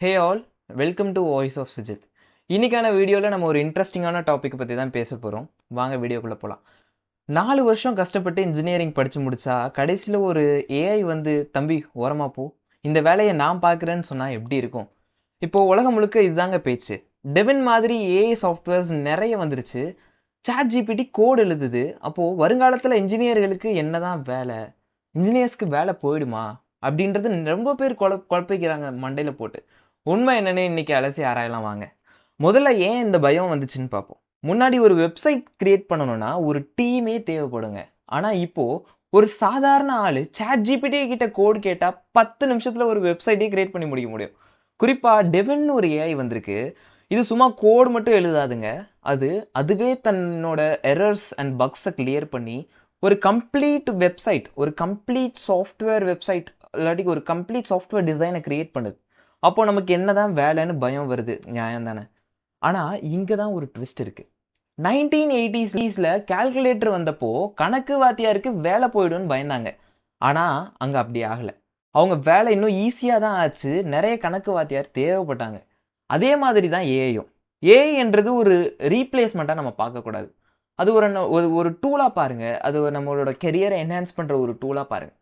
Hey all, welcome to voice of Sujith. இன்னைக்கான வீடியோவில் நம்ம ஒரு இன்ட்ரெஸ்டிங்கான டாபிக் பற்றி தான் பேச போகிறோம். வாங்க வீடியோக்குள்ளே போகலாம். 4 வருஷம் கஷ்டப்பட்டு இன்ஜினியரிங் படித்து முடித்தா கடைசியில் ஒரு ஏஐ வந்து தம்பி ஓரமாக போ, இந்த வேலையை நான் பார்க்குறேன்னு சொன்னால் எப்படி இருக்கும்? இப்போது உலகம் முழுக்க இதுதாங்க பேச்சு. டெவின் மாதிரி ஏஐ சாஃப்ட்வேர்ஸ் நிறைய வந்துருச்சு. சாட் ஜிபிடி கோட் எழுதுது. அப்போது வருங்காலத்தில் இன்ஜினியர்களுக்கு என்ன தான் வேலை? இன்ஜினியர்ஸ்க்கு வேலை போயிடுமா அப்படின்றது ரொம்ப பேர் குழப்பிக்கிறாங்க மண்டையில் போட்டு. உண்மை என்னன்னு இன்னைக்கு அலசி ஆராயலாம் வாங்க. முதல்ல ஏன் இந்த பயம் வந்துச்சுன்னு பார்ப்போம். முன்னாடி ஒரு வெப்சைட் கிரியேட் பண்ணணும்னா ஒரு டீமே தேவைப்படுங்க. ஆனால் இப்போ ஒரு சாதாரண ஆள் சாட் ஜிபிடி கிட்ட கோட் கேட்டால் 10 நிமிஷத்தில் ஒரு வெப்சைட்டே கிரியேட் பண்ணி முடிக்க முடியும். குறிப்பாக டெவின் ஒரு ஏஐ வந்திருக்கு. இது சும்மா கோட் மட்டும் எழுதாதுங்க. அதுவே தன்னோட எரர்ஸ் அண்ட் பக்ஸை கிளியர் பண்ணி ஒரு கம்ப்ளீட் வெப்சைட், ஒரு கம்ப்ளீட் சாஃப்ட்வேர் வெப்சைட் இல்லாட்டி ஒரு கம்ப்ளீட் சாஃப்ட்வேர் டிசைனை கிரியேட் பண்ணுது. அப்போ நமக்கு என்னதான் வேலைன்னு பயம் வருது, நியாயம் தானே? ஆனால் இங்கே தான் ஒரு ட்விஸ்ட் இருக்குது. 1980s கால்குலேட்டர் வந்தப்போ கணக்கு வாத்தியாருக்கு வேலை போயிடும்னு பயந்தாங்க. ஆனால் அங்கே அப்படி ஆகலை. அவங்க வேலை இன்னும் ஈஸியாக தான் ஆச்சு. நிறைய கணக்கு வாத்தியார் தேவைப்பட்டாங்க. அதே மாதிரி தான் ஏஐயும். ஏஐ என்றது ஒரு ரீப்ளேஸ்மெண்ட்டாக நம்ம பார்க்கக்கூடாது. அது ஒரு டூலாக பாருங்கள். அது நம்மளோட கெரியரை என்ஹான்ஸ் பண்ணுற ஒரு டூலாக பாருங்கள்.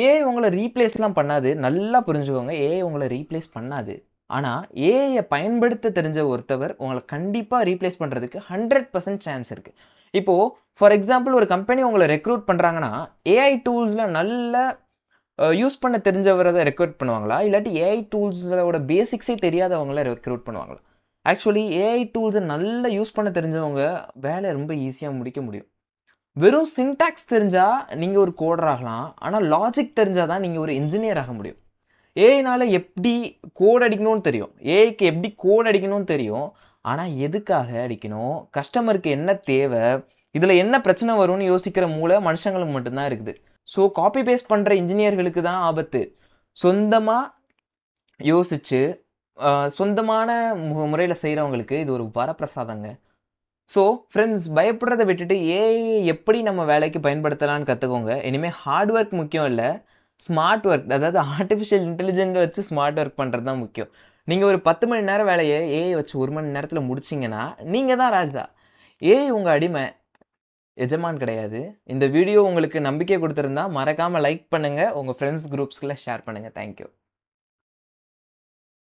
ஏஐ உங்களை ரீப்ளேஸ்லாம் பண்ணாது. நல்லா புரிஞ்சுக்கோங்க, ஏஐ உங்களை ரீப்ளேஸ் பண்ணாது. ஆனால் ஏஐயை பயன்படுத்த தெரிஞ்ச ஒருத்தவர் உங்களை கண்டிப்பாக ரீப்ளேஸ் பண்ணுறதுக்கு 100% சான்ஸ் இருக்குது. இப்போது ஃபார் எக்ஸாம்பிள் ஒரு கம்பெனி உங்களை ரெக்ரூட் பண்ணுறாங்கன்னா ஏஐ டூல்ஸில் நல்ல யூஸ் பண்ண தெரிஞ்சவரை தான் ரெக்ரூட் பண்ணுவாங்களா, இல்லாட்டி ஏஐ டூல்ஸோட பேசிக்ஸே தெரியாதவங்கள ரெக்ரூட் பண்ணுவாங்களா? ஆக்சுவலி ஏஐ டூல்ஸை நல்லா யூஸ் பண்ண தெரிஞ்சவங்க வேலை ரொம்ப ஈஸியாக முடிக்க முடியும். வெறும் சின்டாக்ஸ் தெரிஞ்சால் நீங்கள் ஒரு கோடர் ஆகலாம். ஆனால் லாஜிக் தெரிஞ்சால் தான் நீங்கள் ஒரு இன்ஜினியர் ஆக முடியும். ஏஐனால் எப்படி கோட் அடிக்கணும்னு தெரியும், ஏஐக்கு எப்படி கோட் அடிக்கணும்னு தெரியும். ஆனால் எதுக்காக அடிக்கணும், கஸ்டமருக்கு என்ன தேவை, இதில் என்ன பிரச்சனை வரும்னு யோசிக்கிற மூளை மனுஷங்களுக்கு மட்டும்தான் இருக்குது. ஸோ காப்பி பேஸ்ட் பண்ணுற இன்ஜினியர்களுக்கு தான் ஆபத்து. சொந்தமாக யோசித்து சொந்தமான முறையில் செய்கிறவங்களுக்கு இது ஒரு வரப்பிரசாதங்க. ஸோ ஃப்ரெண்ட்ஸ், பயப்படுறதை விட்டுட்டு ஏஐ எப்படி நம்ம வேலைக்கு பயன்படுத்தலான்னு கற்றுக்கோங்க. இனிமேல் ஹார்ட் ஒர்க் முக்கியம் இல்லை, ஸ்மார்ட் ஒர்க், அதாவது ஆர்டிஃபிஷியல் இன்டெலிஜென்ட் வச்சு ஸ்மார்ட் ஒர்க் பண்ணுறது தான் முக்கியம். நீங்கள் ஒரு 10 மணி நேரம் வேலையை ஏஐ வச்சு 1 மணி நேரத்தில் முடிச்சிங்கன்னா நீங்கள் தான் ராஜா. ஏஐ உங்கள் அடிமை, எஜமான் கிடையாது. இந்த வீடியோ உங்களுக்கு நம்பிக்கை கொடுத்துருந்தா மறக்காமல் லைக் பண்ணுங்கள், உங்கள் ஃப்ரெண்ட்ஸ் குரூப்ஸ்கில் ஷேர் பண்ணுங்கள். தேங்க்யூ.